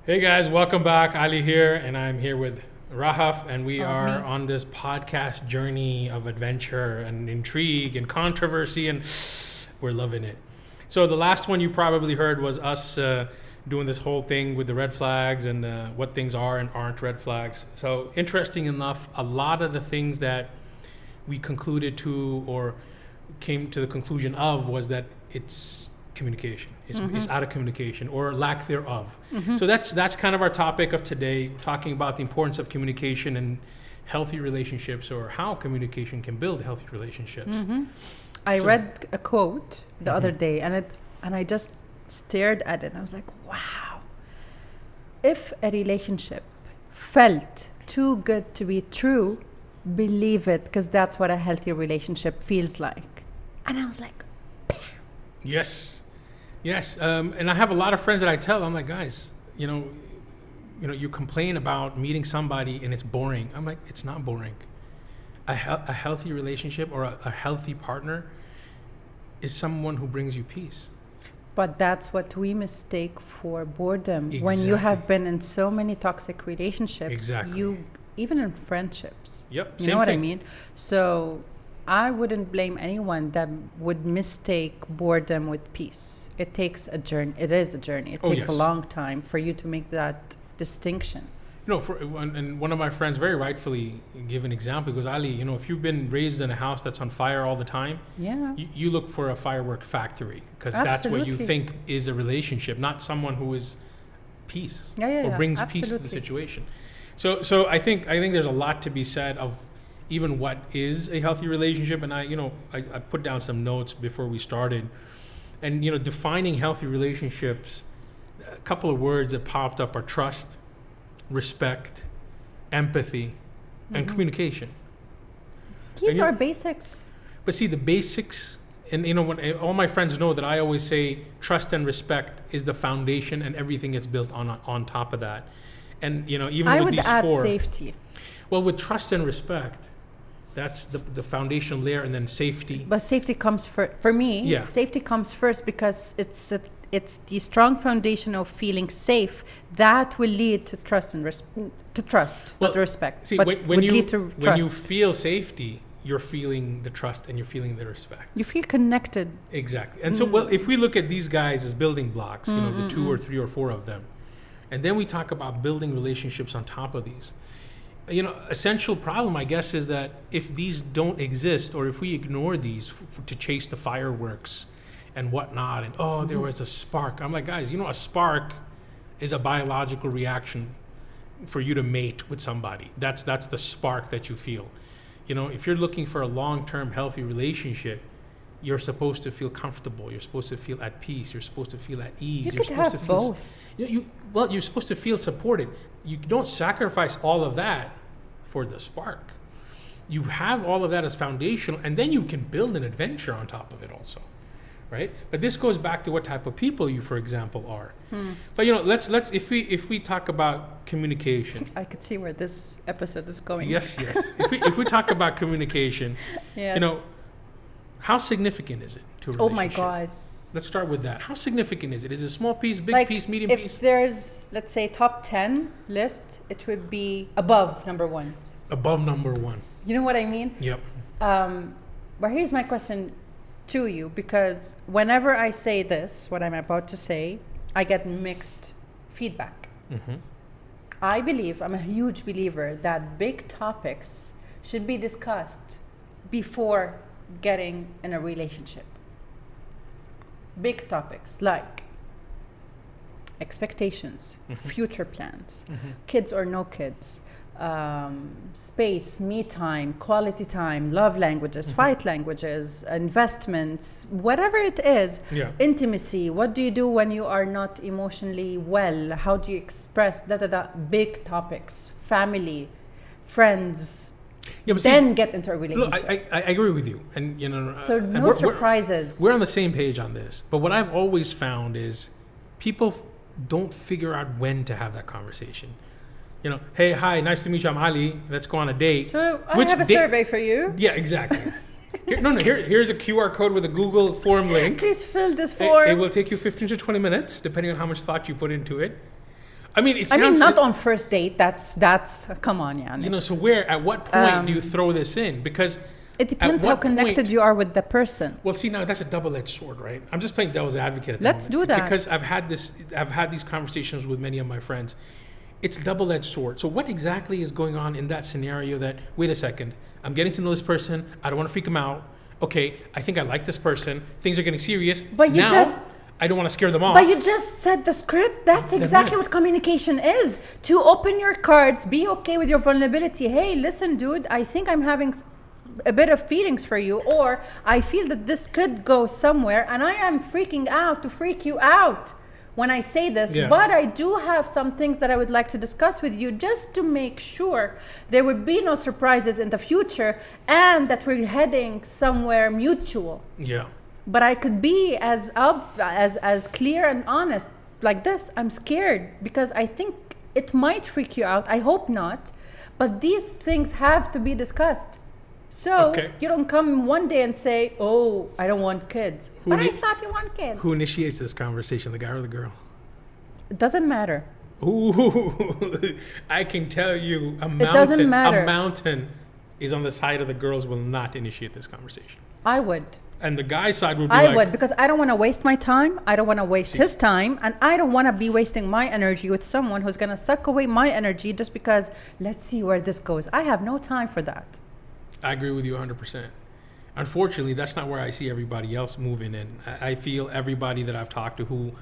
Hey guys, welcome back. Ali here, and I'm here with Rahaf, and we are on this podcast journey of adventure and intrigue and controversy, and we're loving it. So the last one you probably heard was us doing this whole thing with the red flags and what things are and aren't red flags. So interesting enough, a lot of the things that we concluded to or came to the conclusion of was that it's communication. It's out of communication or lack thereof. So that's kind of our topic of today, talking about the importance of communication and healthy relationships, or how communication can build healthy relationships. I read a quote the other day, and I just stared at it and I was like, wow. If a relationship felt too good to be true, believe it, because that's what a healthy relationship feels like. And I was like, bam. Yes. And I have a lot of friends that I tell, I'm like, guys, you complain about meeting somebody and it's boring. I'm like, it's not boring. A healthy relationship or a healthy partner is someone who brings you peace. But that's what we mistake for boredom. Exactly. When you have been in so many toxic relationships, Exactly. even in friendships. Yep. You Same know what thing. I mean? So I wouldn't blame anyone that would mistake boredom with peace. It takes a journey. It is a journey. It takes a long time for you to make that distinction. And one of my friends very rightfully gave an example. He goes, Ali, if you've been raised in a house that's on fire all the time, you look for a firework factory, because that's what you think is a relationship, not someone who is peace or brings peace to the situation. So I think there's a lot to be said of even what is a healthy relationship. And I put down some notes before we started, and defining healthy relationships, a couple of words that popped up are trust, respect, empathy, and communication. These are basics. But see, the basics, and when all my friends know that I always say trust and respect is the foundation, and everything gets built on top of that. And even I with would these add four, safety. well, with trust and respect, that's the foundation layer, and then safety. But safety comes for me. Yeah. Safety comes first, because it's the strong foundation of feeling safe that will lead to trust and not respect. See, but when lead to trust. when you feel safety, you're feeling the trust and you're feeling the respect. You feel connected. Exactly. And so, if we look at these guys as building blocks, the 2 or 3 or 4 of them, and then we talk about building relationships on top of these. Essential problem, I guess, is that if these don't exist, or if we ignore these to chase the fireworks and whatnot, and there was a spark. I'm like, guys, a spark is a biological reaction for you to mate with somebody. That's the spark that you feel. If you're looking for a long-term healthy relationship, you're supposed to feel comfortable. You're supposed to feel at peace. You're supposed to feel at ease. You're supposed to feel both. You're supposed to feel supported. You don't sacrifice all of that for the spark. You have all of that as foundational, and then you can build an adventure on top of it also, right? But this goes back to what type of people you, for example, are. But let's if we talk about communication. I could see where this episode is going. Yes. if we talk about communication, yes. How significant is it to a relationship? Oh my God. Let's start with that. How significant is it? Is it a small piece, big piece, medium piece? If there's, let's say, top 10 list, it would be above number 1. Above number 1. You know what I mean? Yep. But here's my question to you, because whenever I say this, what I'm about to say, I get mixed feedback. I'm a huge believer that big topics should be discussed before getting in a relationship. Big topics like expectations, future plans, kids or no kids, space, me time, quality time, love languages, fight languages, investments, whatever it is, intimacy. What do you do when you are not emotionally well? How do you express big topics, family, friends, then get into a relationship. Look, I agree with you, and so no surprises. We're on the same page on this. But what I've always found is people don't figure out when to have that conversation. Hey, hi, nice to meet you. I'm Ali. Let's go on a date. So I have a survey for you. Yeah, exactly. Here's a QR code with a Google form link. Please fill this form. It will take you 15 to 20 minutes, depending on how much thought you put into it. I mean, not on first date. That's come on, yeah. You know, so at what point do you throw this in? Because it depends how connected you are with the person. Well, see, now that's a double-edged sword, right? I'm just playing devil's advocate. Let's do that. Because I've had these conversations with many of my friends. It's a double-edged sword. So what exactly is going on in that scenario that, wait a second, I'm getting to know this person. I don't want to freak them out. Okay, I think I like this person. Things are getting serious. But I don't want to scare them off. But you just said the script. That's exactly what communication is. To open your cards, be okay with your vulnerability. Hey, listen, dude, I think I'm having a bit of feelings for you, or I feel that this could go somewhere, and I am freaking out to freak you out when I say this, but I do have some things that I would like to discuss with you just to make sure there would be no surprises in the future and that we're heading somewhere mutual. Yeah. But I could be as clear and honest like this. I'm scared because I think it might freak you out. I hope not. But these things have to be discussed. So you don't come one day and say, oh, I don't want kids. But I thought you want kids. Who initiates this conversation, the guy or the girl? It doesn't matter. Ooh, I can tell you a mountain is on the side of the girls will not initiate this conversation. I would. And the guy's side would be I would, because I don't want to waste my time. I don't want to waste his time. And I don't want to be wasting my energy with someone who's going to suck away my energy just because, let's see where this goes. I have no time for that. I agree with you 100%. Unfortunately, that's not where I see everybody else moving in. I feel everybody that I've talked to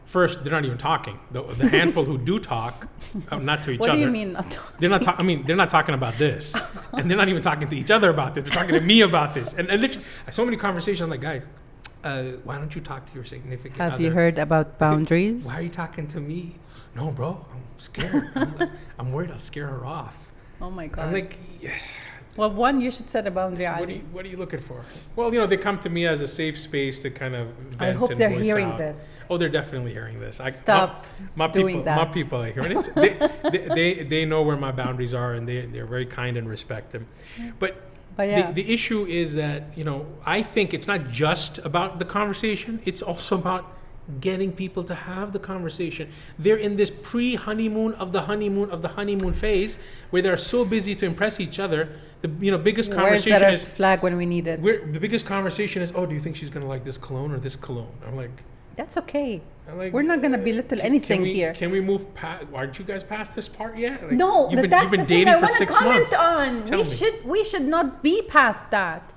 first, they're not even talking. The handful who do talk, not to each other. What do you mean not talking? They're not talking about this. And they're not even talking to each other about this. They're talking to me about this. And literally, so many conversations, I'm like, guys, why don't you talk to your significant other? Have you heard about boundaries? Why are you talking to me? No, bro, I'm scared. I'm worried I'll scare her off. Oh my God. I'm like, yeah. Well, one, you should set a boundary. What are you looking for? Well, they come to me as a safe space to kind of vent. I hope they're hearing this. Oh, they're definitely hearing this. Stop doing that. My people are hearing it. They know where my boundaries are, and they're very kind and respect them. But yeah. The issue is that, I think it's not just about the conversation. It's also about getting people to have the conversation. They're in this pre-honeymoon of the honeymoon phase where they're so busy to impress each other. The biggest conversation is flag when we need it. The biggest conversation is, oh, do you think she's gonna like this cologne or this cologne? I'm like, that's okay. We're not gonna belittle anything here. Can we move past? Aren't you guys past this part yet? Like, no, you've been dating for 6 months. We should not be past that.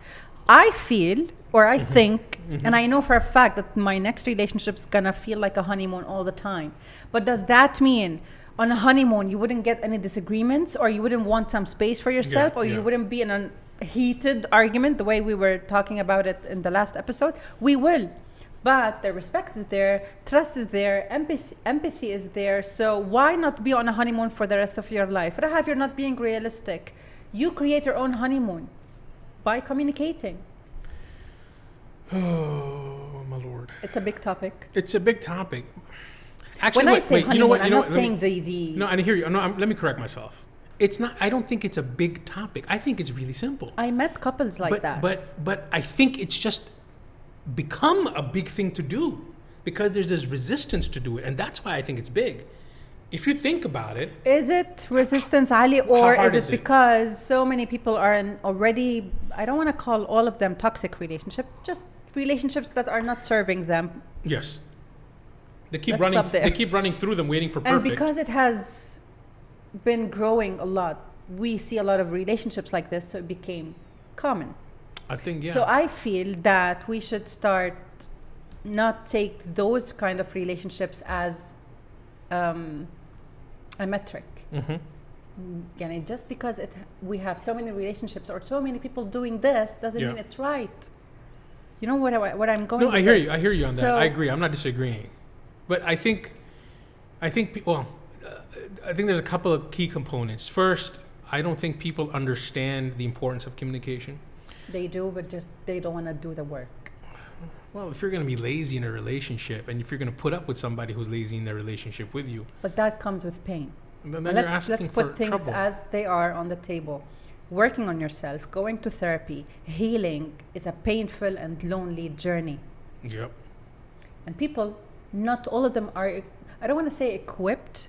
I feel, or I think, and I know for a fact that my next relationship is gonna feel like a honeymoon all the time. But does that mean on a honeymoon you wouldn't get any disagreements, or you wouldn't want some space for yourself, or you wouldn't be in a heated argument the way we were talking about it in the last episode? We will. But the respect is there, trust is there, empathy is there. So why not be on a honeymoon for the rest of your life? Rahaf, you're not being realistic. You create your own honeymoon by communicating. Oh, my Lord. It's a big topic. Actually, when I say honeymoon, I'm not saying No, I hear you. No, let me correct myself. It's not. I don't think it's a big topic. I think it's really simple. I met couples like that. But I think it's just become a big thing to do because there's this resistance to do it, and that's why I think it's big. If you think about it, is it resistance, Ali, or is it because so many people are in already? I don't want to call all of them toxic relationships, just relationships that are not serving them. Yes, they keep running. They keep running through them, waiting for perfect. And because it has been growing a lot, we see a lot of relationships like this, so it became common. I think, yeah. So I feel that we should start not take those kind of relationships as a metric. Mm-hmm. Just because we have so many relationships or so many people doing this doesn't mean it's right. You know what I'm going. No, I hear you. I hear you on that. I agree. I'm not disagreeing, but I think there's a couple of key components. First, I don't think people understand the importance of communication. They do, but just they don't want to do the work. Well, if you're going to be lazy in a relationship, and if you're going to put up with somebody who's lazy in their relationship with you, but that comes with pain. Then let's put things trouble. As they are on the table. Working on yourself, going to therapy, healing is a painful and lonely journey. Yep. And people, not all of them are. I don't want to say equipped,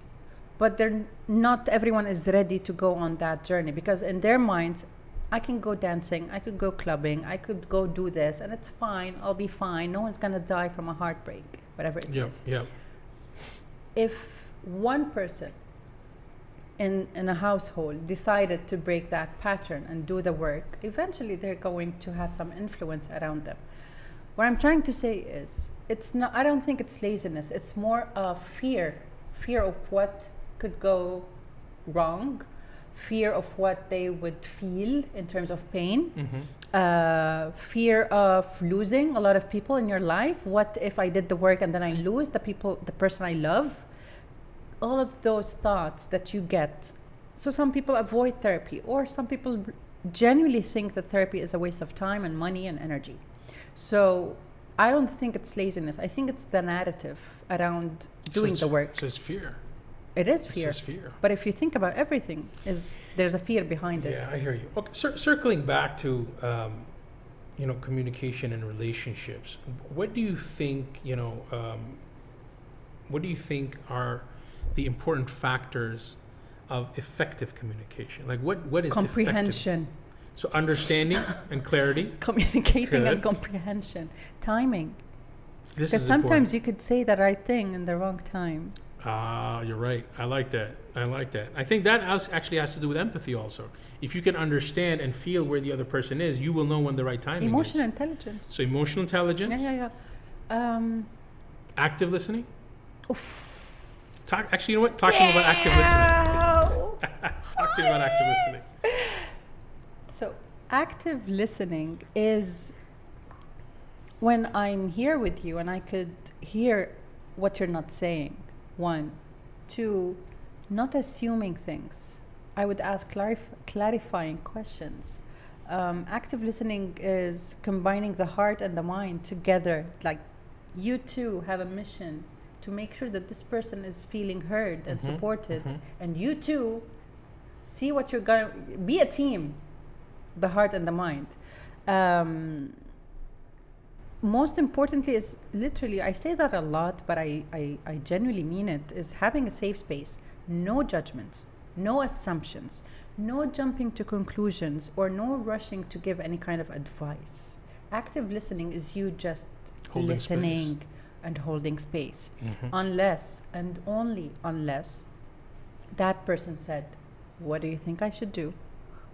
but not everyone is ready to go on that journey, because in their minds, I can go dancing, I could go clubbing, I could go do this, and it's fine, I'll be fine. No one's going to die from a heartbreak, whatever it is. Yeah. If one person in a household decided to break that pattern and do the work, eventually they're going to have some influence around them. What I'm trying to say is, it's not, I don't think it's laziness, it's more of fear of what could go wrong, fear of what they would feel in terms of pain, fear of losing a lot of people in your life. What if I did the work and then I lose the person I love? All of those thoughts that you get. So some people avoid therapy, or some people genuinely think that therapy is a waste of time and money and energy. So I don't think it's laziness. I think it's the narrative around doing the work. So it's fear. It is fear. It's just fear. But if you think about everything, there's a fear behind it. Yeah, I hear you. Okay, circling back to communication and relationships. What do you think? What do you think are the important factors of effective communication? Like what is comprehension? Effective? So understanding and clarity. Communicating and comprehension. Timing. Because sometimes you could say the right thing in the wrong time. You're right. I like that. I think that actually has to do with empathy also. If you can understand and feel where the other person is, you will know when the right timing is. Emotional intelligence. So emotional intelligence. Yeah. Active listening. Oof. Actually, you know what? Talking about active listening. Talking about active listening. So active listening is when I'm here with you and I could hear what you're not saying. 1, 2, not assuming things. I would ask clarifying questions. Active listening is combining the heart and the mind together. Like you two have a mission to make sure that this person is feeling heard and supported. And you two see what you're going to be, a team, the heart and the mind. Most importantly is literally, I say that a lot, but I genuinely mean it, is having a safe space. No judgments, no assumptions, no jumping to conclusions, or no rushing to give any kind of advice. Active listening is you just holding listening space. And holding space. Unless and only unless that person said, what do you think I should do?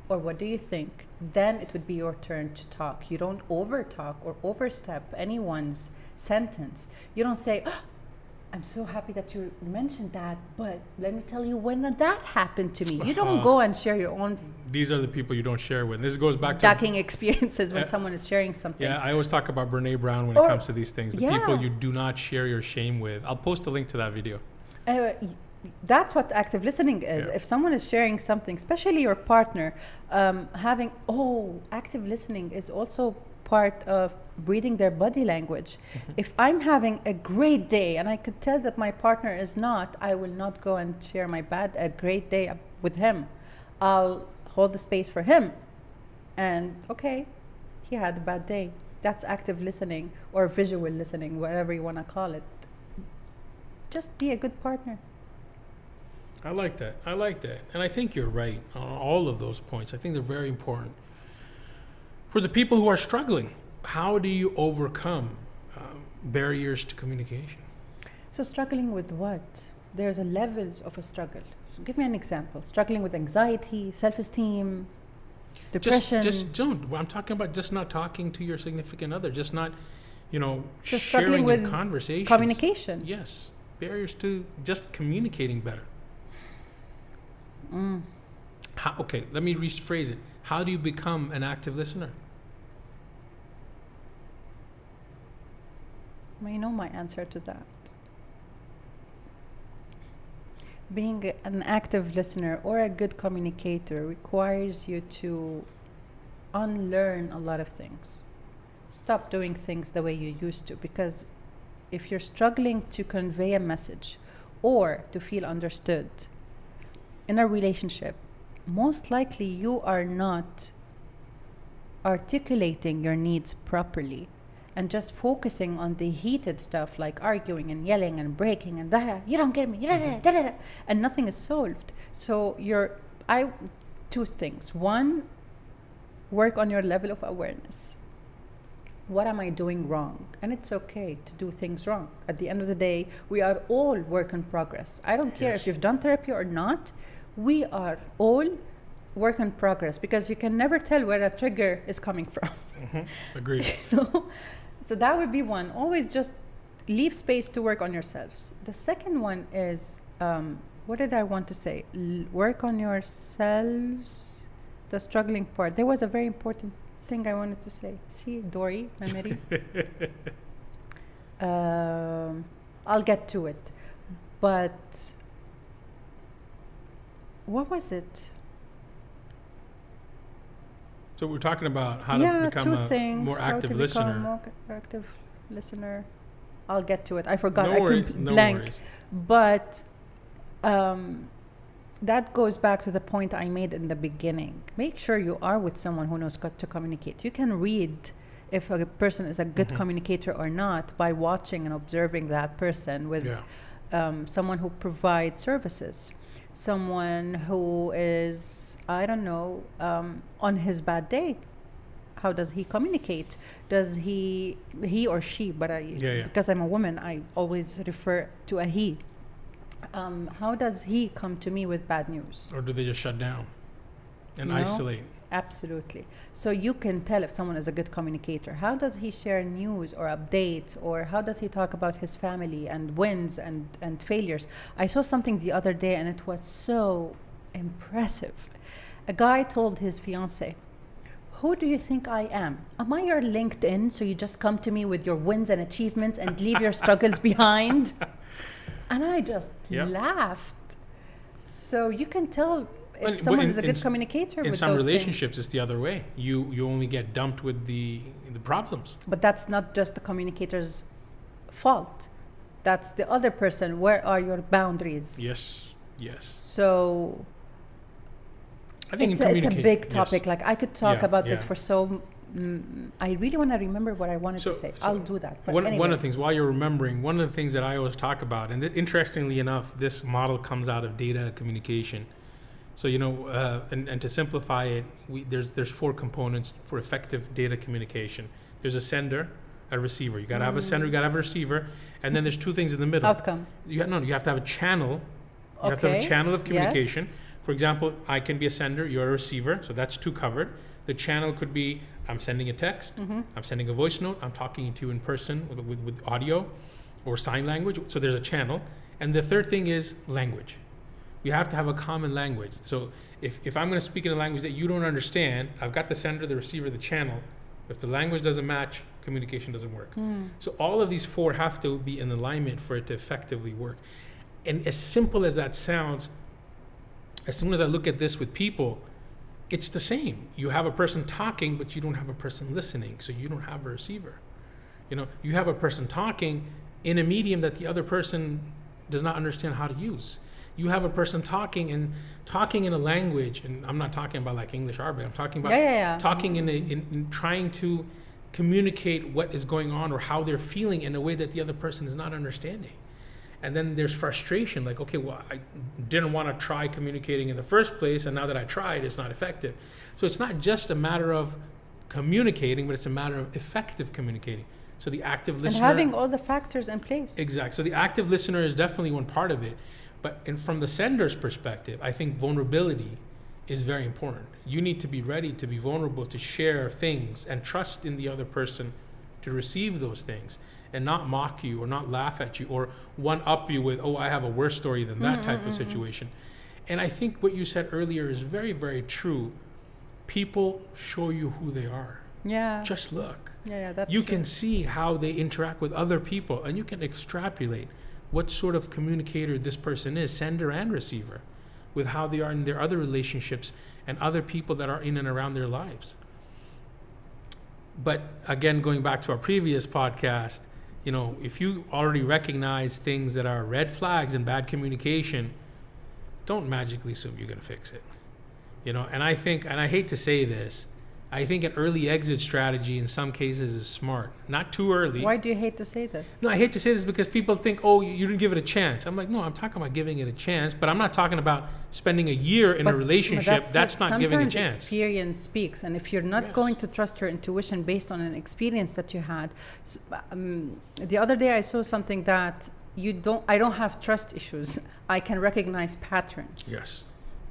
Or what do you think? Then it would be your turn to talk. You don't over talk or overstep anyone's sentence. You don't say, oh, I'm so happy that you mentioned that, but let me tell you when that happened to me. You don't go and share your own. These are the people you don't share with. This goes back to lacking experiences when someone is sharing something. Yeah, I always talk about Brene Brown when it comes to these things. The people you do not share your shame with. I'll post a link to that video. That's what active listening is. If someone is sharing something, especially your partner, active listening is also part of reading their body language. If I'm having a great day and I could tell that my partner is not, I will not go and share a great day with him. I'll hold the space for him. And okay, he had a bad day. That's active listening or visual listening, whatever you want to call it. Just be a good partner. I like that. And I think you're right on all of those points. I think they're very important. For the people who are struggling, how do you overcome barriers to communication? So struggling with what? There's a levels of a struggle. So give me an example. Struggling with anxiety, self-esteem, depression. Just don't. I'm talking about just not talking to your significant other. Just not, just sharing with in conversations. Communication. Yes. Barriers to just communicating better. Okay, let me rephrase it. How do you become an active listener? Well, you know my answer to that. Being an active listener or a good communicator requires you to unlearn a lot of things. Stop doing things the way you used to, because if you're struggling to convey a message or to feel understood in a relationship, most likely you are not articulating your needs properly. and just focusing on the heated stuff like arguing and yelling and breaking and you don't get me, and nothing is solved. So two things. One, work on your level of awareness. What am I doing wrong? And it's okay to do things wrong. At the end of the day, we are all work in progress. I don't care if you've done therapy or not. We are all work in progress, because you can never tell where a trigger is coming from. Agreed. So that would be one. Always just leave space to work on yourselves. The second one is, what did I want to say? Work on yourselves. The struggling part. There was a very important thing I wanted to say. See, Dory, memory. I'll get to it. But what was it? So we're talking about how to become a more active listener. More active listener. I'll get to it. I forgot. No worries. No worries. But that goes back to the point I made in the beginning. Make sure you are with someone who knows to communicate. You can read if a person is a good communicator or not by watching and observing that person with someone who provides services. Someone who is, I don't know, on his bad day. How does he communicate? Does he or she, but because I'm a woman, I always refer to a he. How does he come to me with bad news? Or do they just shut down and isolate? Absolutely. So you can tell if someone is a good communicator. How does he share news or updates, or how does he talk about his family and wins and failures? I saw something the other day and it was so impressive. A guy told his fiancée, "Who do you think I am? Am I your LinkedIn, so you just come to me with your wins and achievements and leave your struggles behind?" And I just laughed. So you can tell if someone is a good communicator. In some relationships, it's the other way. You only get dumped with the problems. But that's not just the communicator's fault. That's the other person. Where are your boundaries? Yes. So I think it's a big topic. Like I could talk about this for I really want to remember what I wanted to say. I'll do that. But one of the things, while you're remembering, one of the things that I always talk about, and interestingly enough, this model comes out of data communication. So, and to simplify it, there's 4 components for effective data communication. There's a sender, a receiver. You got to have a sender, you got to have a receiver. And then there's 2 things in the middle. Outcome. You have to have a channel. You have to have a channel of communication. Yes. For example, I can be a sender, you're a receiver. So that's 2 covered. The channel could be, I'm sending a text, I'm sending a voice note, I'm talking to you in person with audio or sign language. So there's a channel. And the third thing is language. You have to have a common language. So if I'm going to speak in a language that you don't understand, I've got the sender, the receiver, the channel. If the language doesn't match, communication doesn't work. So all of these 4 have to be in alignment for it to effectively work. And as simple as that sounds, as soon as I look at this with people, it's the same. You have a person talking, but you don't have a person listening. So you don't have a receiver. You have a person talking in a medium that the other person does not understand how to use. You have a person talking in a language, and I'm not talking about like English Arabic. I'm talking about talking in trying to communicate what is going on or how they're feeling in a way that the other person is not understanding. And then there's frustration, like, okay, well, I didn't want to try communicating in the first place, and now that I tried, it's not effective. So it's not just a matter of communicating, but it's a matter of effective communicating. So the active listener... And having all the factors in place. Exactly. So the active listener is definitely one part of it. But from the sender's perspective, I think vulnerability is very important. You need to be ready to be vulnerable, to share things, and trust in the other person to receive those things, and not mock you or not laugh at you or one-up you with, I have a worse story than that type of situation. And I think what you said earlier is very, very true. People show you who they are. Yeah. Just look. Yeah, that's You true. can see how they interact with other people, and you can extrapolate what sort of communicator this person is, sender and receiver, with how they are in their other relationships and other people that are in and around their lives. But again, going back to our previous podcast, if you already recognize things that are red flags in bad communication, don't magically assume you're going to fix it. And I think, and I hate to say this, I think an early exit strategy in some cases is smart. Not too early. Why do you hate to say this? No, I hate to say this because people think, oh, you didn't give it a chance. I'm like, no, I'm talking about giving it a chance, but I'm not talking about spending a year in a relationship. That's not giving a chance. Sometimes experience speaks, and if you're not going to trust your intuition based on an experience that you had. The other day I saw something that I don't have trust issues. I can recognize patterns. Yes.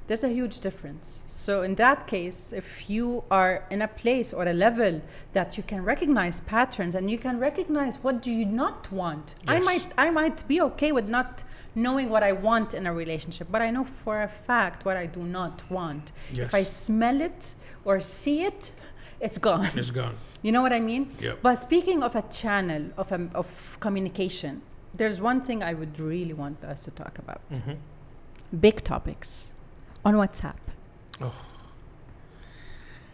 There's a huge difference. So in that case, if you are in a place or a level that you can recognize patterns and you can recognize what do you not want. Yes. I might be okay with not knowing what I want in a relationship, but I know for a fact what I do not want. Yes. If I smell it or see it, it's gone. It's gone. You know what I mean? Yep. But speaking of a channel of communication, there's one thing I would really want us to talk about. Mm-hmm. Big topics. On WhatsApp. Oh.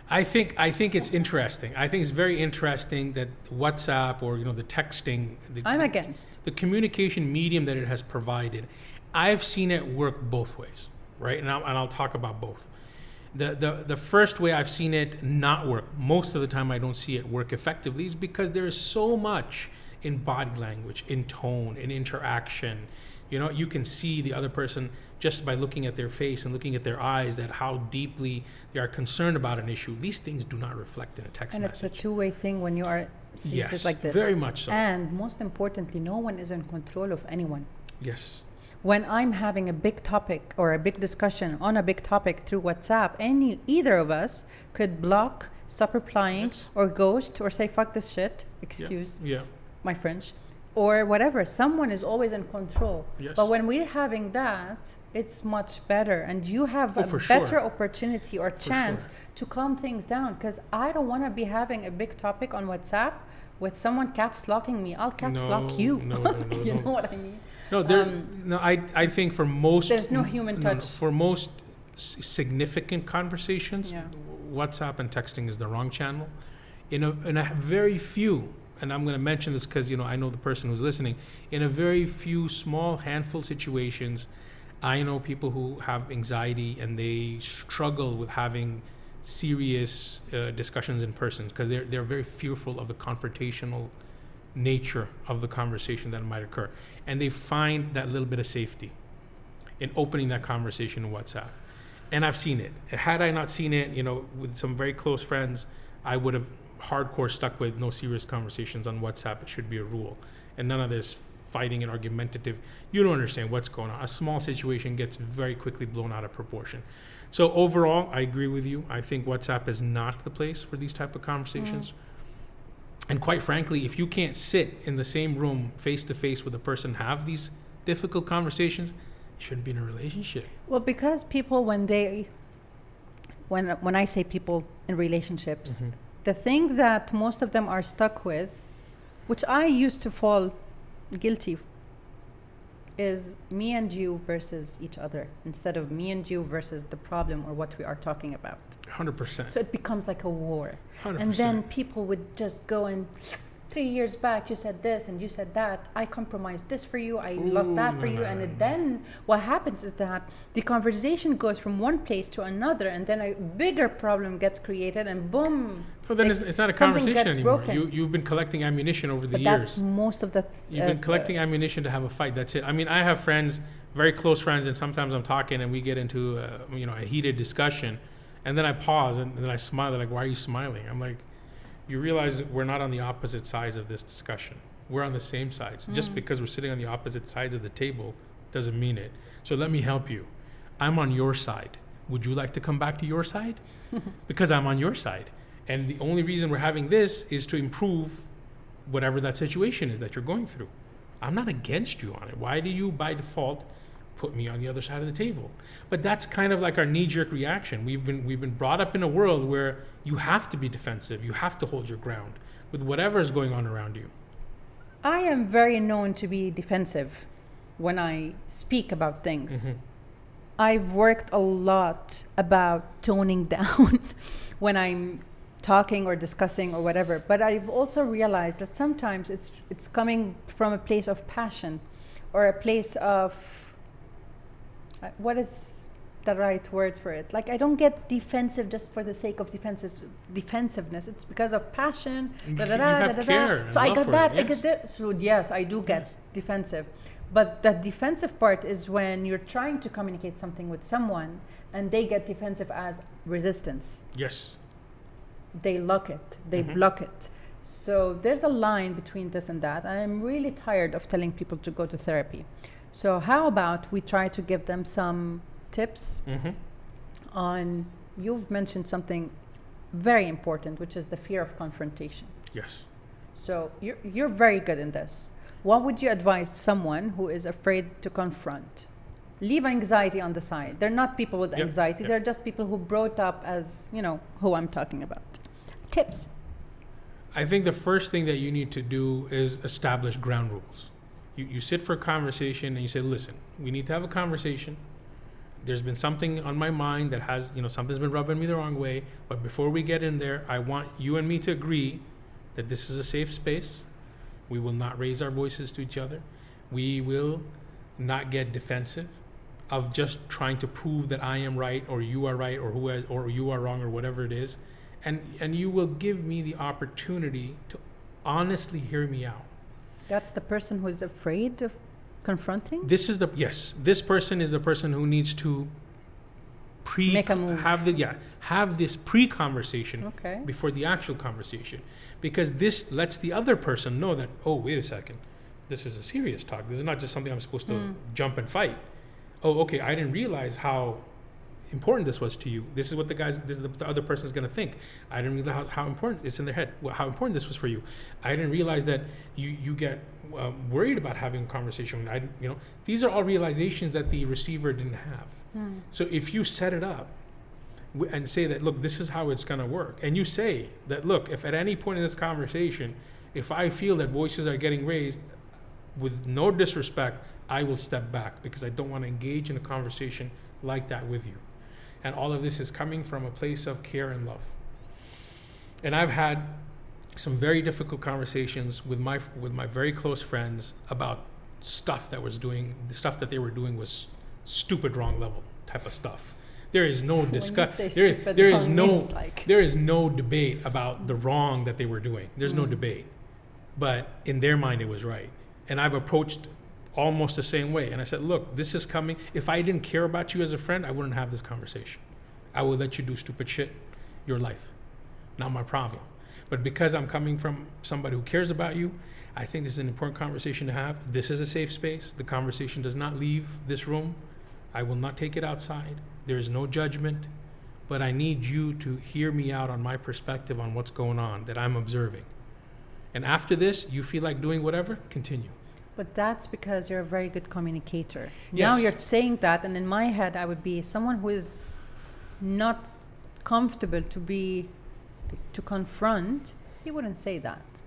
I think it's interesting. I think it's very interesting that WhatsApp or the texting. I'm against the communication medium that it has provided. I've seen it work both ways, right? And I'll talk about both. The first way I've seen it not work, most of the time I don't see it work effectively, is because there is so much in body language, in tone, in interaction. You can see the other person just by looking at their face and looking at their eyes that how deeply they are concerned about an issue. These things do not reflect in a text message. And it's a two-way thing when you are seated like this. Very much so. And most importantly, no one is in control of anyone. Yes. When I'm having a big topic or a big discussion on a big topic through WhatsApp, either of us could block, stop replying, Yes. or ghost, or say fuck this shit, excuse Yeah. my French, or whatever. Someone is always in control. Yes. But when we're having that, it's much better, and you have a for better sure. opportunity or chance sure. to calm things down, because I don't want to be having a big topic on WhatsApp with someone caps locking me. I'll caps lock you. No, You no. know what I mean? No, I think for most There's no human touch. For most significant conversations, Yeah. WhatsApp and texting is the wrong channel. In a very few, and I'm going to mention this because I know the person who's listening. In a very few small handful situations, I know people who have anxiety and they struggle with having serious discussions in person because they're very fearful of the confrontational nature of the conversation that might occur, and they find that little bit of safety in opening that conversation in WhatsApp. And I've seen it. Had I not seen it, with some very close friends, I would have hardcore stuck with no serious conversations on WhatsApp. It should be a rule, and none of this fighting and argumentative. You don't understand what's going on. A small situation gets very quickly blown out of proportion. So overall, I agree with you. I think WhatsApp is not the place for these type of conversations. And quite frankly, if you can't sit in the same room face to face with a person, have these difficult conversations, you shouldn't be in a relationship. Well, because people, when I say people in relationships, the thing that most of them are stuck with, which I used to fall guilty, is me and you versus each other instead of me and you versus the problem or what we are talking about. 100%. So it becomes like a war. 100%. And then people would just go and 3 years back you said this and you said that, I compromised this for you, I lost that for you, and then what happens is that the conversation goes from one place to another, and then a bigger problem gets created, and boom. Well, then it's not a conversation anymore. Broken. You've been collecting ammunition over the But years. that's most of the You've been collecting ammunition to have a fight. That's it. I mean, I have friends, very close friends, and sometimes I'm talking and we get into a heated discussion, and then I pause and then I smile. They're like, "Why are you smiling?" I'm like, "You realize we're not on the opposite sides of this discussion. We're on the same sides. Just because we're sitting on the opposite sides of the table doesn't mean it. So let me help you. I'm on your side. Would you like to come back to your side? Because I'm on your side. And the only reason we're having this is to improve whatever that situation is that you're going through. I'm not against you on it. Why do you, by default, put me on the other side of the table?" But that's kind of like our knee-jerk reaction. We've been brought up in a world where you have to be defensive. You have to hold your ground with whatever is going on around you. I am very known to be defensive when I speak about things. I've worked a lot about toning down when I'm talking or discussing or whatever, but I've also realized that sometimes it's coming from a place of passion or a place of what is the right word for it. Like, I don't get defensive just for the sake of defensiveness. It's because of passion. You have care and So I love got for that. it, I get that. So yes, I do get defensive. But the defensive part is when you're trying to communicate something with someone and they get defensive as resistance. Yes. They lock it. They block it. So there's a line between this and that. I'm really tired of telling people to go to therapy. So how about we try to give them some tips on, you've mentioned something very important, which is the fear of confrontation. Yes. So you're very good in this. What would you advise someone who is afraid to confront? Leave anxiety on the side. They're not people with anxiety. They're just people who brought up as, who I'm talking about. Tips. I think the first thing that you need to do is establish ground rules. You sit for a conversation and you say, listen, we need to have a conversation. There's been something on my mind that has, something's been rubbing me the wrong way. But before we get in there, I want you and me to agree that this is a safe space. We will not raise our voices to each other. We will not get defensive of just trying to prove that I am right or you are right or you are wrong or whatever it is. And you will give me the opportunity to honestly hear me out. That's the person who is afraid of confronting? This person is the person who needs to make a move. Have this pre-conversation before the actual conversation. Because this lets the other person know that, oh, wait a second, this is a serious talk. This is not just something I'm supposed to jump and fight. Oh, okay, I didn't realize how important this was to you. This is what the other person is going to think. I didn't realize how important it's in their head, how important this was for you. I didn't realize that you get worried about having a conversation with. These are all realizations that the receiver didn't have. So if you set it up and say that, look, this is how it's going to work, and you say that, look, if at any point in this conversation, if I feel that voices are getting raised, with no disrespect, I will step back because I don't want to engage in a conversation like that with you. And all of this is coming from a place of care and love. And I've had some very difficult conversations with my very close friends about stuff that the stuff that they were doing was stupid, wrong level type of stuff. There is no discussion. There is no debate about the wrong that they were doing. There's no debate. But in their mind, it was right. And I've approached almost the same way. And I said, look, this is coming. If I didn't care about you as a friend, I wouldn't have this conversation. I would let you do stupid shit. Your life. Not my problem. But because I'm coming from somebody who cares about you, I think this is an important conversation to have. This is a safe space. The conversation does not leave this room. I will not take it outside. There is no judgment. But I need you to hear me out on my perspective on what's going on that I'm observing. And after this, you feel like doing whatever, continue. But that's because you're a very good communicator. Yes. Now you're saying that, and in my head, I would be someone who is not comfortable to confront. He wouldn't say that.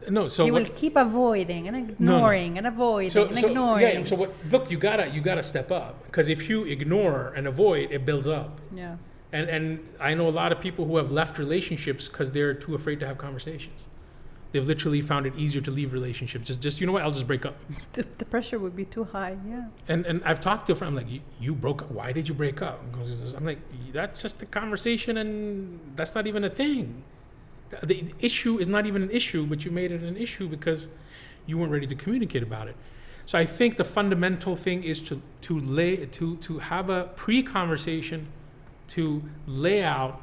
No, so he will keep avoiding and ignoring and avoiding and ignoring. Yeah, so look, you gotta step up, because if you ignore and avoid, it builds up. Yeah. And I know a lot of people who have left relationships because they're too afraid to have conversations. They've literally found it easier to leave relationships. Just you know what? I'll just break up. The pressure would be too high. Yeah. And I've talked to a friend. I'm like, you broke up. Why did you break up? I'm like, that's just a conversation, and that's not even a thing. The issue is not even an issue, but you made it an issue because you weren't ready to communicate about it. So I think the fundamental thing is to have a pre-conversation, to lay out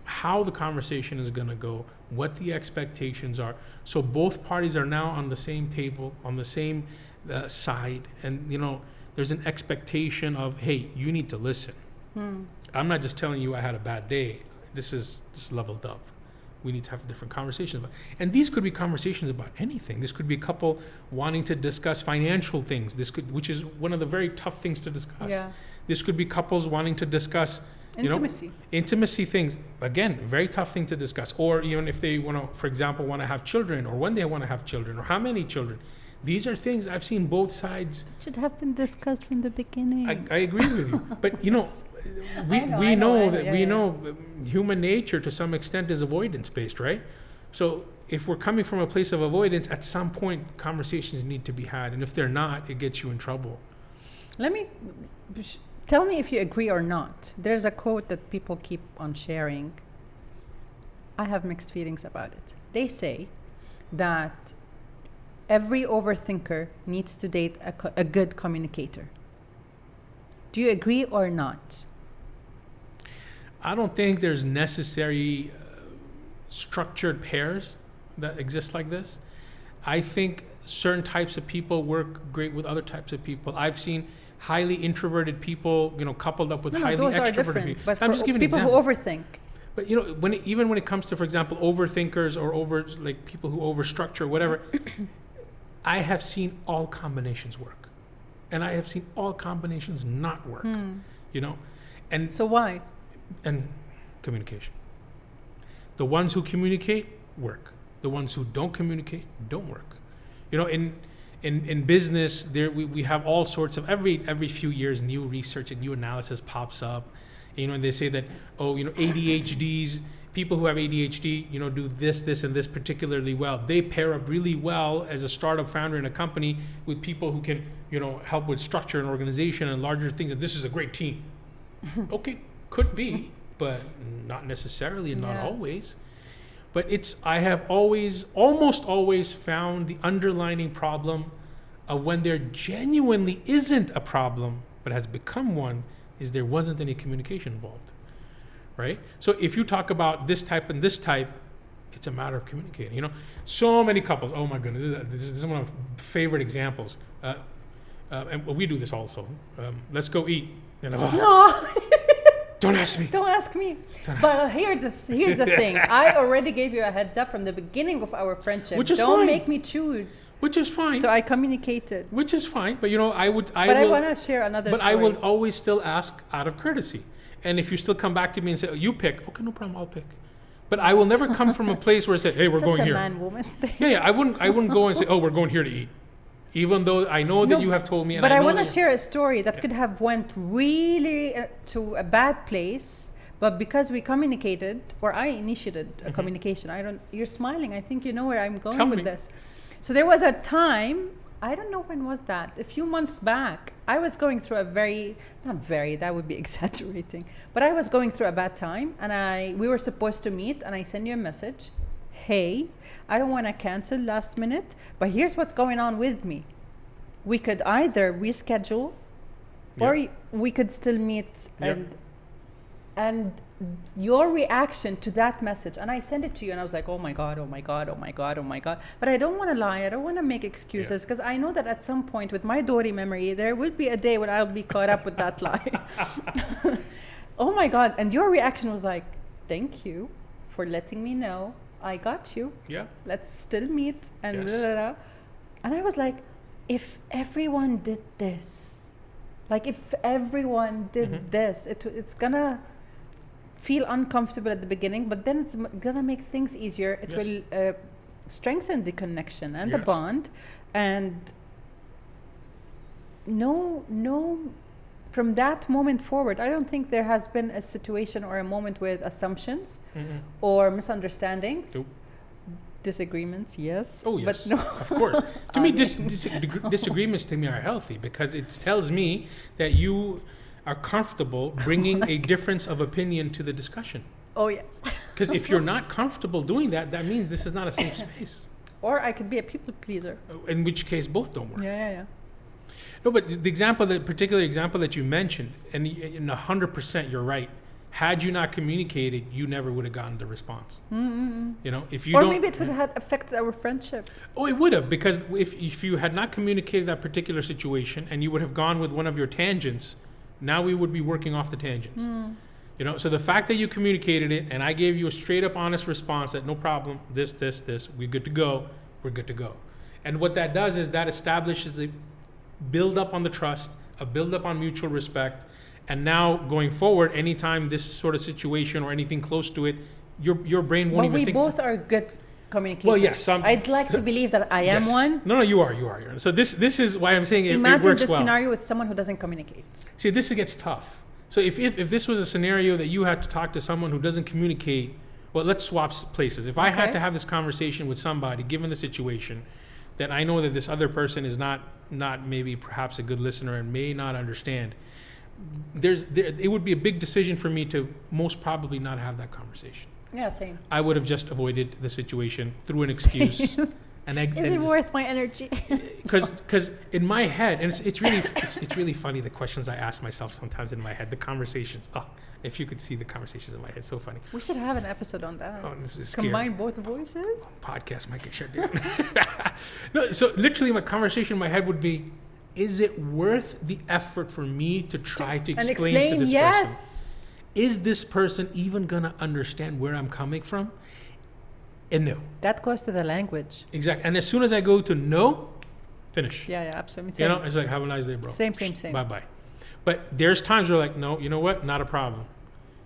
how the conversation is going to go, what the expectations are, so both parties are now on the same table, on the same side, and there's an expectation of, hey, you need to listen. I'm not just telling you I had a bad day. This is leveled up. We need to have different conversations about, and these could be conversations about anything. This could be a couple wanting to discuss financial things. Which is one of the very tough things to discuss. Yeah. This could be couples wanting to discuss intimacy things. Again, very tough thing to discuss. Or even if they want to, for example, want to have children, or when they want to have children, or how many children. These are things I've seen both sides. It should have been discussed from the beginning. I agree with you, but we know human nature to some extent is avoidance based, right? So if we're coming from a place of avoidance, at some point conversations need to be had, and if they're not, it gets you in trouble. Let me Tell me if you agree or not. There's a quote that people keep on sharing. I have mixed feelings about it. They say that every overthinker needs to date a good communicator. Do you agree or not? I don't think there's necessary structured pairs that exist like this. I think certain types of people work great with other types of people. I've seen highly introverted people, coupled up with highly those extroverted are different, people. but I'm for just giving people an who example. overthink. But even when it comes to, for example, overthinkers or people who overstructure, whatever, I have seen all combinations work, and I have seen all combinations not work. And So why? and communication. The ones who communicate work. The ones who don't communicate don't work. In business, we have all sorts of every few years new research and new analysis pops up. And they say that ADHDs, people who have ADHD, do this and this particularly well. They pair up really well as a startup founder in a company with people who can help with structure and organization and larger things. And this is a great team. Okay, could be, but not necessarily and not always. But I have almost always found the underlying problem of when there genuinely isn't a problem, but has become one, is there wasn't any communication involved, right? So if you talk about this type and this type, it's a matter of communicating. So many couples. Oh my goodness, this is one of my favorite examples. And we do this also. Let's go eat. No. Don't ask me. Don't ask me. But here's the thing. I already gave you a heads up from the beginning of our friendship. Which is Don't fine. make me choose. Which is fine. So I communicated. Which is fine. But I want to share another But story. I will always still ask out of courtesy. And if you still come back to me and say, oh, you pick. Okay, no problem, I'll pick. But I will never come from a place where I say, hey, we're going here. Such a man-woman thing. Yeah, I wouldn't go and say, oh, we're going here to eat. Even though I know that you have told me. And But I know want to that- share a story that could have went really to a bad place. But because we communicated, or I initiated a communication, you're smiling. I think you know where I'm going with this. So there was a time, I don't know when was that, a few months back, I was going through that would be exaggerating, but I was going through a bad time, and we were supposed to meet, and I sent you a message. Hey, I don't want to cancel last minute, but here's what's going on with me. We could either reschedule, or we could still meet, and your reaction to that message, and I sent it to you, and I was like, oh my God. But I don't want to lie. I don't want to make excuses, because I know that at some point with my Dory memory, there will be a day when I'll be caught up with that lie. Oh my God. And your reaction was like, thank you for letting me know. I got you. Yeah. Let's still meet. And blah, blah, blah. And I was like, if everyone did this, it's gonna feel uncomfortable at the beginning, but then it's gonna make things easier. It will strengthen the connection and the bond. And from that moment forward, I don't think there has been a situation or a moment with assumptions or misunderstandings. Nope. Disagreements, yes. Oh, yes. But no. Of course. To me, disagreements to me are healthy, because it tells me that you are comfortable bringing a difference of opinion to the discussion. Oh, yes. Because if you're not comfortable doing that, that means this is not a safe space. Or I could be a people pleaser. In which case, both don't work. Yeah. No, but the particular example that you mentioned, and 100% you're right. Had you not communicated, you never would have gotten the response. If you or don't, maybe it would have affected our friendship. Oh, it would have, because if you had not communicated that particular situation and you would have gone with one of your tangents, now we would be working off the tangents. So the fact that you communicated it and I gave you a straight up honest response that no problem, this, we're good to go, And what that does is that establishes a build up on the trust, a build up on mutual respect. And now going forward, anytime this sort of situation or anything close to it, your brain won't even think. But we both are good communicators. Well, yes. I'd like to believe that I am one. No, you are. So this is why I'm saying it works well. Imagine the scenario with someone who doesn't communicate. See, this gets tough. So if this was a scenario that you had to talk to someone who doesn't communicate, well, let's swap places. If I had to have this conversation with somebody, given the situation, that I know that this other person is not maybe perhaps a good listener and may not understand, it would be a big decision for me to most probably not have that conversation. Yeah, same. I would have just avoided the situation through an excuse. Is it worth my energy? Because in my head, and it's really funny, the questions I ask myself sometimes in my head, the conversations. Oh, if you could see the conversations in my head, so funny. We should have an episode on that. Oh, this is Combine both voices. Podcast might get shut down. No, so literally my conversation in my head would be, is it worth the effort for me to try to explain to this person? Is this person even going to understand where I'm coming from? And no. That goes to the language. Exactly. And as soon as I go to no, finish. Yeah, absolutely. Same. You know, it's like, have a nice day, bro. Same. Bye-bye. But there's times where like, no, you know what? Not a problem.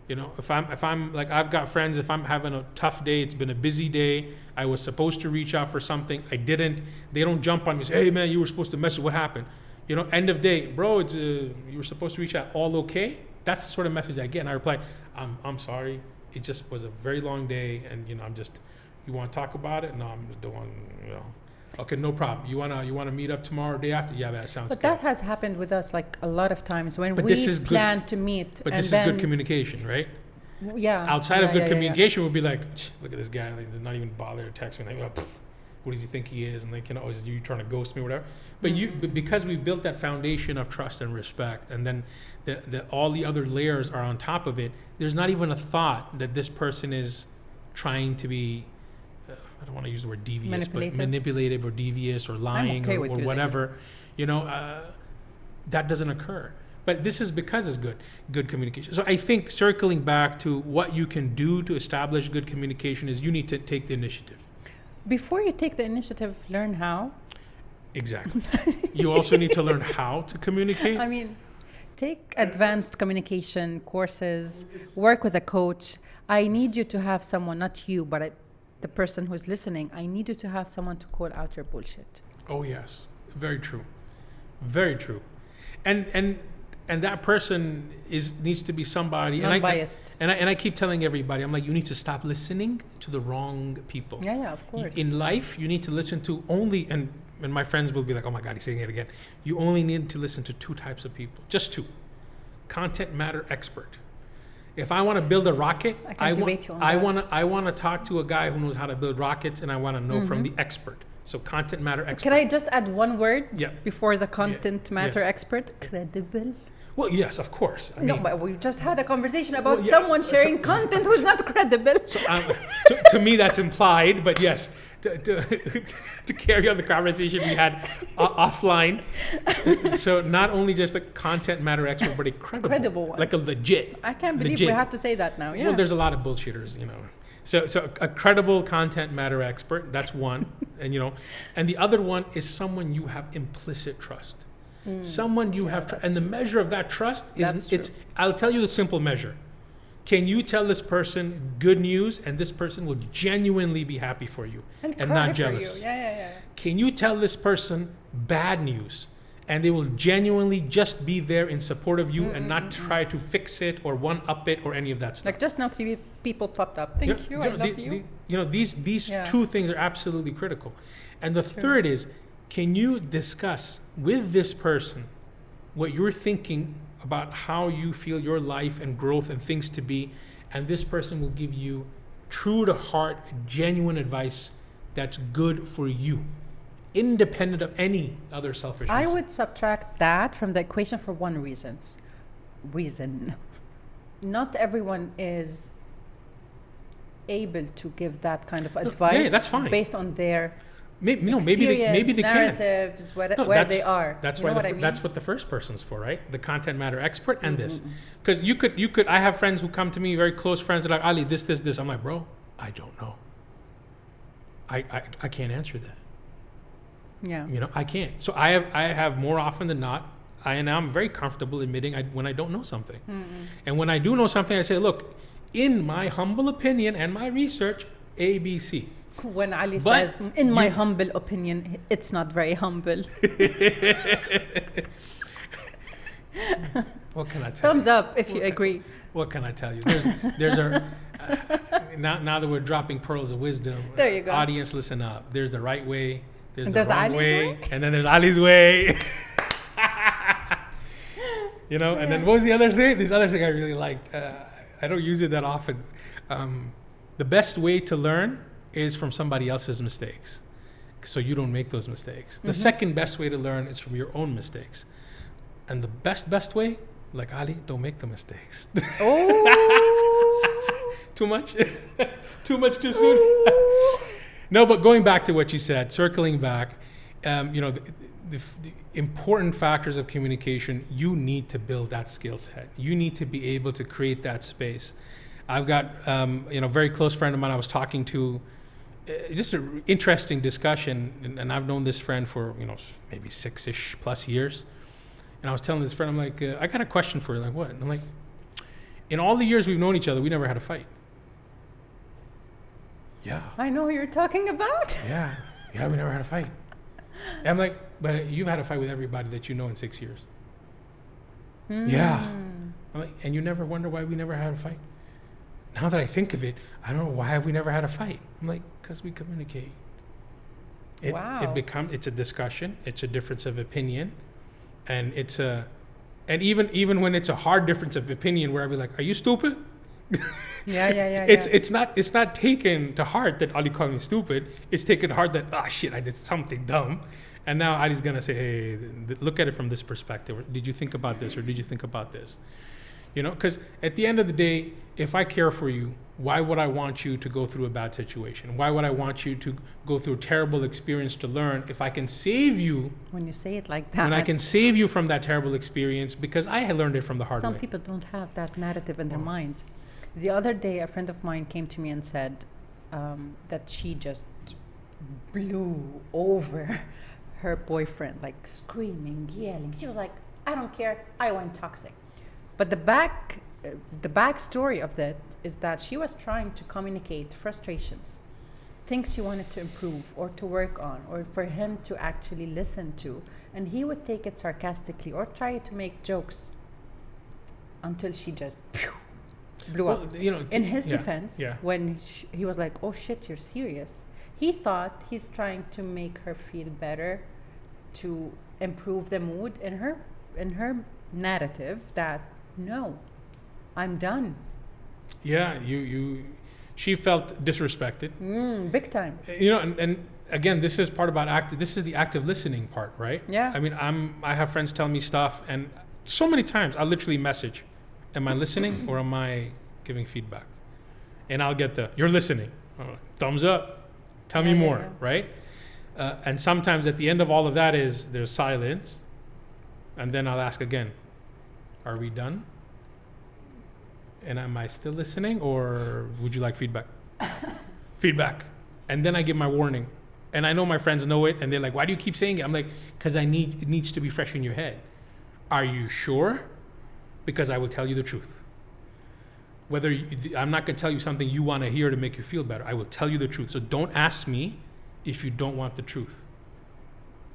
You know, if I'm like, I've got friends, if I'm having a tough day, it's been a busy day, I was supposed to reach out for something, I didn't, they don't jump on me and say, hey man, you were supposed to message, what happened? You know, end of day, bro, it's you were supposed to reach out, all okay? That's the sort of message I get. And I reply, I'm sorry. It just was a very long day. And, you know, you want to talk about it? No, I'm the one, you know. Okay, no problem. You wanna meet up tomorrow, day after? Yeah, that sounds good. But that has happened with us like a lot of times when we plan to meet. But this is good communication, right? Yeah. Outside of good communication, we'll be like, look at this guy. Like, does not even bother to text me. Like, what does he think he is? And like, you know, is you trying to ghost me or whatever? But but because we built that foundation of trust and respect, and then all the other layers are on top of it, there's not even a thought that this person is trying to be, I don't want to use the word devious, but manipulative or devious or lying or whatever. You know, that doesn't occur. But this is because it's good communication. So I think circling back to what you can do to establish good communication is you need to take the initiative. Before you take the initiative, learn how. Exactly. You also need to learn how to communicate. I mean, take advanced communication courses, work with a coach. I need you to have someone, not you, but the person who's listening, I need you to have someone to call out your bullshit. Oh, yes. Very true. Very true. And that person needs to be somebody non-biased. And I keep telling everybody, I'm like, you need to stop listening to the wrong people. Yeah, of course. In life, you need to listen to only, and my friends will be like, oh my God, he's saying it again. You only need to listen to two types of people, just two. Content matter expert. If I want to build a rocket, I want to talk to a guy who knows how to build rockets, and I want to know from the expert. So content matter expert. Can I just add one word before the content matter expert? Credible. Well, yes, of course. I mean, but we just had a conversation about someone sharing content who's not credible. So, to me, that's implied, but yes, to carry on the conversation we had offline. So not only just a content matter expert, but a credible one. Like a legit. I can't believe we have to say that now. Yeah. Well, there's a lot of bullshitters, you know. So a credible content matter expert, that's one. And, you know, and the other one is someone you have implicit trust. Someone you have, and the measure of that trust is, I'll tell you the simple measure. Can you tell this person good news and this person will genuinely be happy for you and not jealous? Yeah. Can you tell this person bad news and they will genuinely just be there in support of you and not try to fix it or one-up it or any of that stuff? Like just now 3 people popped up. Thank you, I love you. You know, these two things are absolutely critical. And the third is, can you discuss with this person what you're thinking about how you feel your life and growth and things to be, and this person will give you true to heart, genuine advice that's good for you, independent of any other selfish reason. I would subtract that from the equation for one reason. Not everyone is able to give that kind of advice that's fine. Based on their maybe they narratives, can't. Where they are. That's why that's what the first person's for, right? The content matter expert and this. Because you could. I have friends who come to me, very close friends, that are like, Ali, this. I'm like, bro, I don't know. I can't answer that. Yeah. You know, I can't. So I have more often than not, I'm very comfortable admitting when I don't know something. And when I do know something, I say, look, in my humble opinion and my research, A, B, C. When Ali says, in my humble opinion, it's not very humble. What can I tell you? Thumbs up if you agree. What can I tell you? There's now that we're dropping pearls of wisdom. There you go. Audience, listen up. There's the right way. There's the wrong way. And then there's Ali's way. You know, and then what was the other thing? This other thing I really liked. I don't use it that often. The best way to learn is from somebody else's mistakes, so you don't make those mistakes. The second best way to learn is from your own mistakes. And the best way, like Ali, don't make the mistakes. Oh. Too much? Too much too soon? No, but going back to what you said, circling back, you know, the important factors of communication, you need to build that skill set. You need to be able to create that space. I've got, you know, a very close friend of mine I was talking to, just an interesting discussion, and I've known this friend for, you know, maybe 6-ish plus years. And I was telling this friend, I'm like, I got a question for you. Like, what? And I'm like, in all the years we've known each other, we never had a fight. Yeah. I know who you're talking about. Yeah, we never had a fight. And I'm like, but you've had a fight with everybody that you know in 6 years. Yeah. I'm like, and you never wonder why we never had a fight? Now that I think of it, I don't know why have we never had a fight. I'm like, because we communicate. Wow. It's a discussion. It's a difference of opinion. And even when it's a hard difference of opinion where I'd be like, are you stupid? Yeah. It's not taken to heart that Ali called me stupid. It's taken to heart that, shit, I did something dumb. And now Ali's going to say, hey, look at it from this perspective. Did you think about this, or did you think about this? You know, because at the end of the day, if I care for you, why would I want you to go through a bad situation? Why would I want you to go through a terrible experience to learn if I can save you? When you say it like that. When I can save you from that terrible experience because I had learned it from the hard way. Some people don't have that narrative in their minds. The other day, a friend of mine came to me and said that she just blew over her boyfriend, like screaming, yelling. She was like, I don't care, I went toxic. But the backstory of that is that she was trying to communicate frustrations, things she wanted to improve or to work on, or for him to actually listen to. And he would take it sarcastically or try to make jokes until she just blew up. You know, in his defense, when he was like, oh shit, you're serious, he thought he's trying to make her feel better, to improve the mood in her narrative that, no, I'm done. Yeah, she felt disrespected. Big time. You know, and again, this is part about this is the active listening part, right? Yeah. I mean, I have friends tell me stuff, and so many times I literally message, am I listening or am I giving feedback? And I'll get you're listening. Thumbs up. Tell me more, right? And sometimes at the end of all of that there's silence. And then I'll ask again, are we done? And am I still listening, or would you like feedback? Feedback. And then I give my warning. And I know my friends know it, and they're like, why do you keep saying it? I'm like, because it needs to be fresh in your head. Are you sure? Because I will tell you the truth. I'm not going to tell you something you want to hear to make you feel better. I will tell you the truth. So don't ask me if you don't want the truth.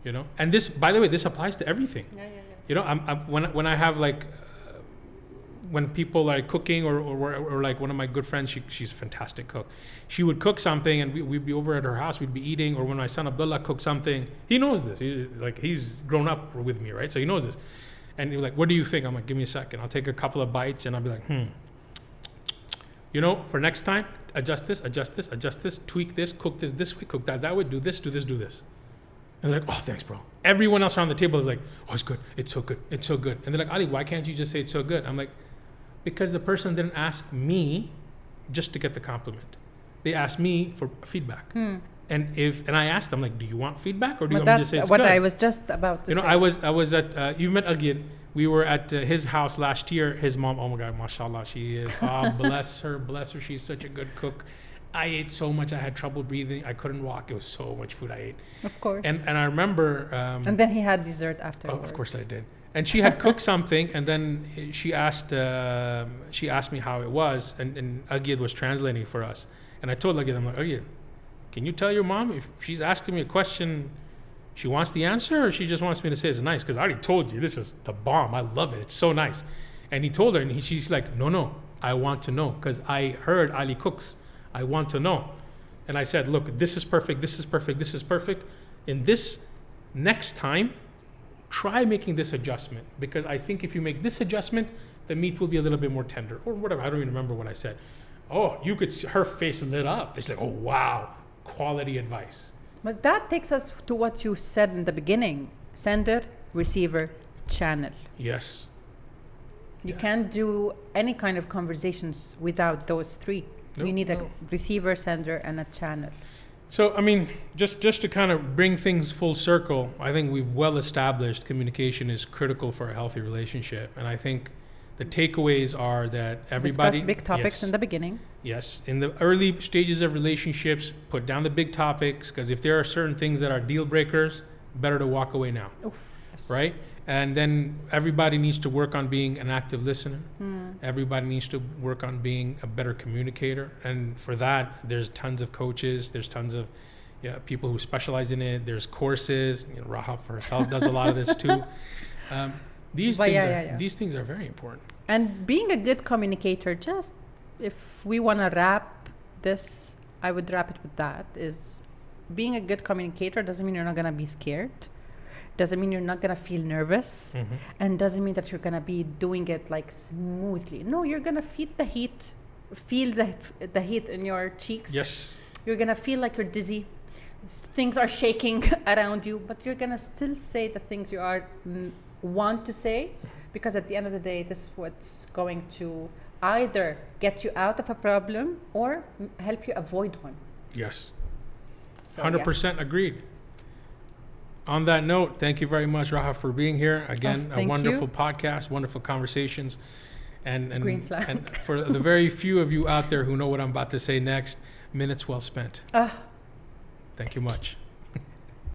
You know? And this, by the way, this applies to everything. Yeah. You know, when I have like, when people are cooking or like one of my good friends, she's a fantastic cook. She would cook something and we'd be over at her house, we'd be eating, or when my son Abdullah cooked something, he knows this. He's grown up with me, right? So he knows this. And he's like, what do you think? I'm like, give me a second. I'll take a couple of bites and I'll be like, You know, for next time, adjust this, tweak this, cook this way, cook that way, do this. And they're like, oh, thanks, bro. Everyone else around the table is like, oh, it's good. It's so good. And they're like, Ali, why can't you just say it's so good? I'm like, because the person didn't ask me just to get the compliment. They asked me for feedback. And I asked them, like, do you want feedback or do you want me to say it's good? That's what I was just about to say. You know, I was at, you met Agid. We were at his house last year. His mom, oh my God, mashallah, she is, bless her. She's such a good cook. I ate so much, I had trouble breathing. I couldn't walk. It was so much food I ate. Of course. And I remember... and then he had dessert afterwards. Oh, of course I did. And she had cooked something, and then she asked me how it was, and Agid was translating for us. And I told Agid, I'm like, Agid, can you tell your mom if she's asking me a question, she wants the answer, or she just wants me to say it's nice? Because I already told you, this is the bomb. I love it. It's so nice. And he told her, and she's like, no, I want to know, because I heard Ali cooks. I want to know. And I said, look, this is perfect. In this next time, try making this adjustment, because I think if you make this adjustment, the meat will be a little bit more tender, or whatever. I don't even remember what I said. Oh, you could see her face lit up. It's like, oh, wow, quality advice. But that takes us to what you said in the beginning: sender, receiver, channel. Yes. You can't do any kind of conversations without those three. Nope, You need a no. receiver, sender, and a channel. So, I mean, just to kind of bring things full circle, I think we've well established communication is critical for a healthy relationship. And I think the takeaways are that everybody... Discuss big topics yes, in the beginning. Yes. In the early stages of relationships, put down the big topics, because if there are certain things that are deal breakers, better to walk away now. Oof. Yes. Right? And then everybody needs to work on being an active listener. Everybody needs to work on being a better communicator. And for that, there's tons of coaches. There's tons of people who specialize in it. There's courses. Rahaf herself does a lot of this too. These things are very important. And being a good communicator, just if we want to wrap this, I would wrap it with that, is being a good communicator doesn't mean you're not going to be scared. Doesn't mean you're not going to feel nervous, and doesn't mean that you're going to be doing it like smoothly. No, you're going to feel the heat in your cheeks. Yes. You're going to feel like you're dizzy. Things are shaking around you, but you're going to still say the things you want to say, because at the end of the day, this is what's going to either get you out of a problem or help you avoid one. Yes. So, 100% agreed. On that note, thank you very much, Rahaf, for being here. Again, a wonderful podcast, wonderful conversations. And Green flag. And for the very few of you out there who know what I'm about to say next, minutes well spent. Thank you much.